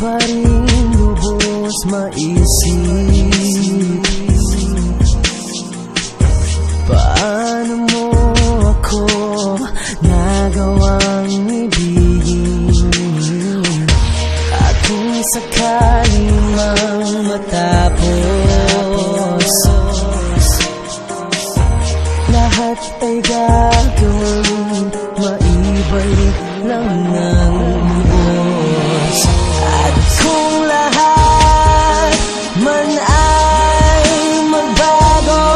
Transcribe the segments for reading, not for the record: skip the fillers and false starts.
pa rin lubos maisip, paano mo ako nagawang ibigin? At kung sakali mang matapos, lahat ay gagawin, maibalik lang ng lubos. At kung lahat man ay magbago,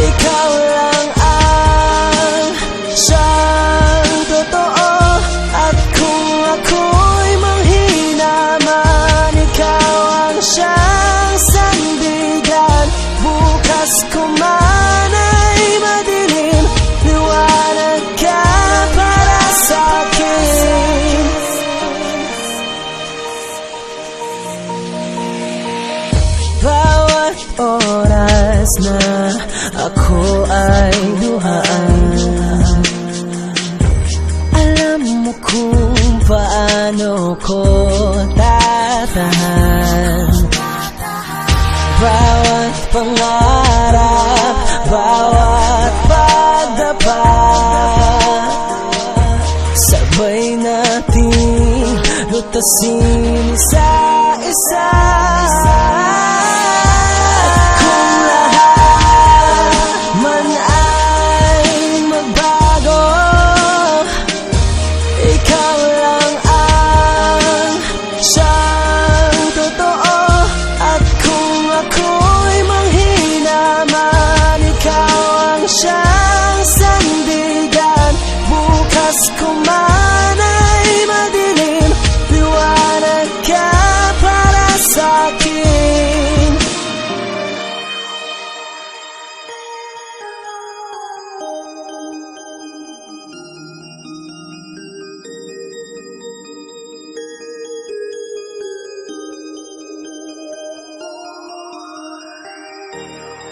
ikaw lang ang siyang totoo. At kung ako'y manghina man, ikaw ang siyang sandigan. Bukas ko man ay madilim, liwanag ka para sa'kin. Bawat oras na ako ay luhaan, alam mo kung paano ko tatahan. Bawat pangarap, bawat pagdapat, sabay nating lutasin isa-isa. Kung lahat man ay magbago, ikaw lang ang siyang totoo. At kung ako'y manghina man, ikaw ang siyang sandigan. Bukas ko man ay madilim, liwanag ka para sa'kin.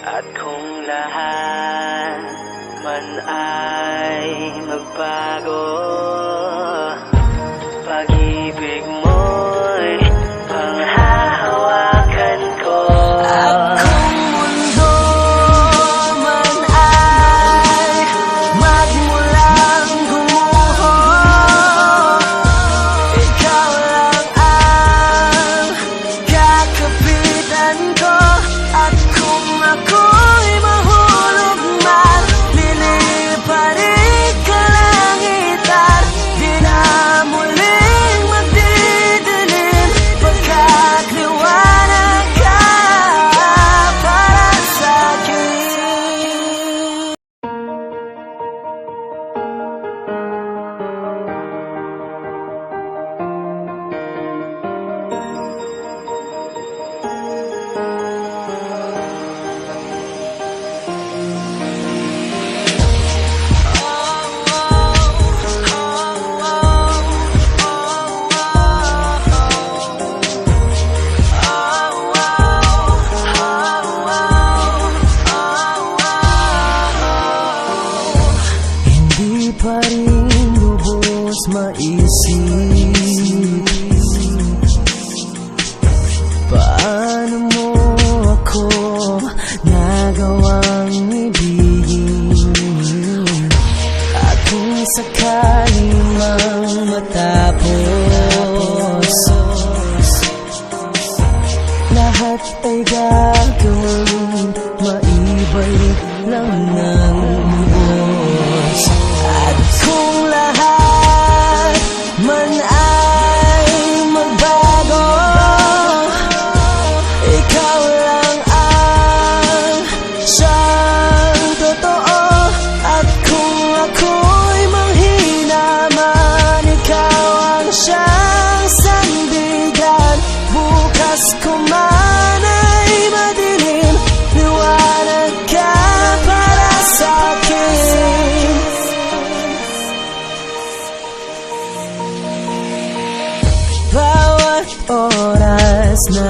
At kung lahat man ay magbago, pag-ibig mo'y panghahawakan ko. At kung mundo man ay magmulang gumuho, ikaw lang ang kakapitan ko. At kung ako'y mahulog man, liliparin ka langitan. Di na muling magdidilim, pagkat liwanag ka para sa'kin. Hindi pa rin lubos maisip, paano mo ako nagawang ibigin? At kung sakali mang matapos, lahat ay gagawin, maibalik lang ng lubos. At kung lahat man ay magbago, ikaw lang ang siyang totoo. At kung ako'y manghina man, ikaw ang siyang sandigan. Bukas ko man ay madilim, liwanag ka para sa'kin. Bawat oras na